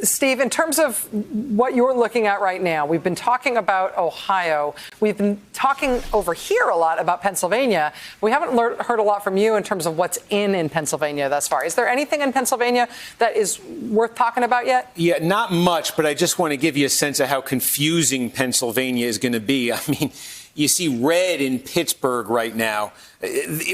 Steve, in terms of what you're looking at right now, we've been talking about Ohio. We've been talking over here a lot about Pennsylvania. We haven't heard a lot from you in terms of what's in Pennsylvania thus far. Is there anything in Pennsylvania that is worth talking about yet? Yeah, not much, but I just want to give you a sense of how confusing Pennsylvania is going to be. I mean, you see red in Pittsburgh right now.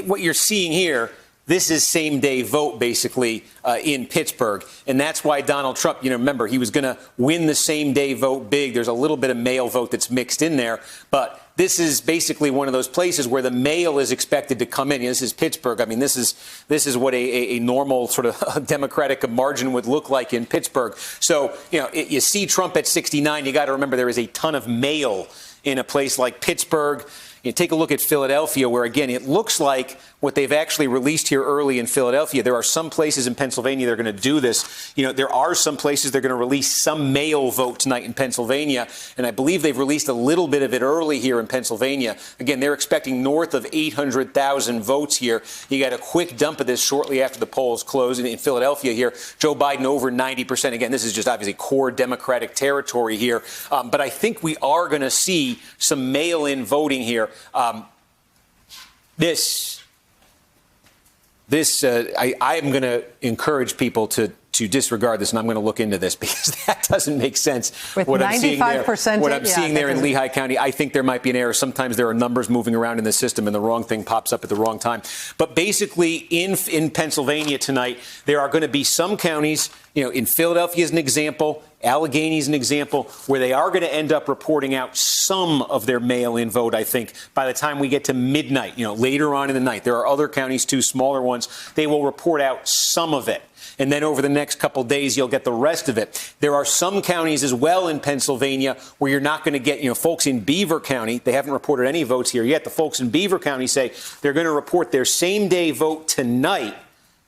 What you're seeing here, this is same-day vote, basically, in Pittsburgh. And that's why Donald Trump, remember, he was going to win the same-day vote big. There's a little bit of mail vote that's mixed in there. But this is basically one of those places where the mail is expected to come in. This is Pittsburgh. I mean, this is what a normal sort of Democratic margin would look like in Pittsburgh. So, you see Trump at 69. You got to remember there is a ton of mail in a place like Pittsburgh. You take a look at Philadelphia, where, again, it looks like what they've actually released here early in Philadelphia. There are some places in Pennsylvania that are going to do this. There are some places they're going to release some mail vote tonight in Pennsylvania. And I believe they've released a little bit of it early here in Pennsylvania. Again, they're expecting north of 800,000 votes here. You got a quick dump of this shortly after the polls close in Philadelphia here. Joe Biden over 90%. Again, this is just obviously core Democratic territory here. But I think we are going to see some mail-in voting here. I am going to encourage people to disregard this, and I'm going to look into this because that doesn't make sense. With what 95%, what I'm seeing there in Lehigh County, I think there might be an error. Sometimes there are numbers moving around in the system, and the wrong thing pops up at the wrong time. But basically, in Pennsylvania tonight, there are going to be some counties, in Philadelphia as an example, Allegheny is an example, where they are going to end up reporting out some of their mail-in vote, I think, by the time we get to midnight, later on in the night. There are other counties, too, smaller ones. They will report out some of it. And then over the next couple days, you'll get the rest of it. There are some counties as well in Pennsylvania where you're not going to get, folks in Beaver County. They haven't reported any votes here yet. The folks in Beaver County say they're going to report their same-day vote tonight.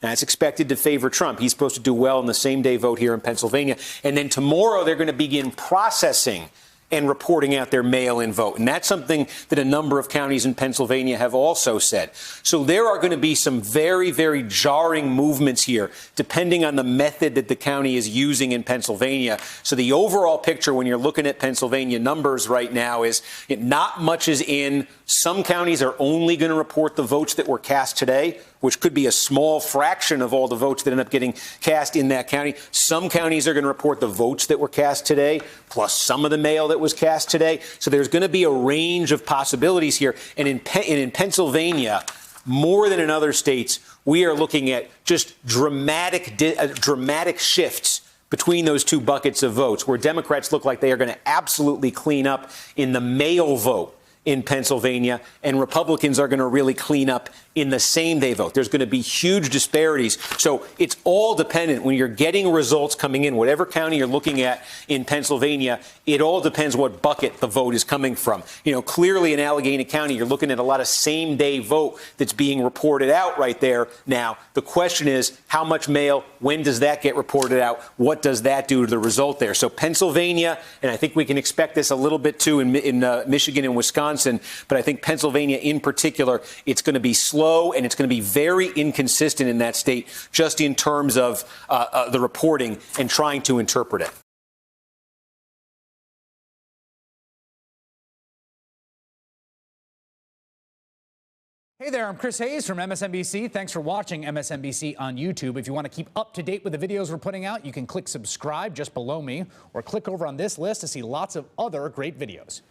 That's expected to favor Trump. He's supposed to do well in the same-day vote here in Pennsylvania. And then tomorrow, they're going to begin processing and reporting out their mail-in vote. And that's something that a number of counties in Pennsylvania have also said. So there are going to be some very, very jarring movements here, depending on the method that the county is using in Pennsylvania. So the overall picture when you're looking at Pennsylvania numbers right now is not much is in. Some counties are only going to report the votes that were cast today, which could be a small fraction of all the votes that end up getting cast in that county. Some counties are going to report the votes that were cast today, plus some of the mail that was cast today. So there's going to be a range of possibilities here. And in Pennsylvania, more than in other states, we are looking at just dramatic shifts between those two buckets of votes, where Democrats look like they are going to absolutely clean up in the mail vote in Pennsylvania, and Republicans are going to really clean up in the same-day vote. There's going to be huge disparities. So it's all dependent. When you're getting results coming in, whatever county you're looking at in Pennsylvania, it all depends what bucket the vote is coming from. Clearly in Allegheny County, you're looking at a lot of same-day vote that's being reported out right there now. The question is, how much mail? When does that get reported out? What does that do to the result there? So Pennsylvania, and I think we can expect this a little bit too in Michigan and Wisconsin, but I think Pennsylvania in particular, it's going to be slow and it's going to be very inconsistent in that state, just in terms of the reporting and trying to interpret it. Hey there, I'm Chris Hayes from MSNBC. Thanks for watching MSNBC on YouTube. If you want to keep up to date with the videos we're putting out, you can click subscribe just below me or click over on this list to see lots of other great videos.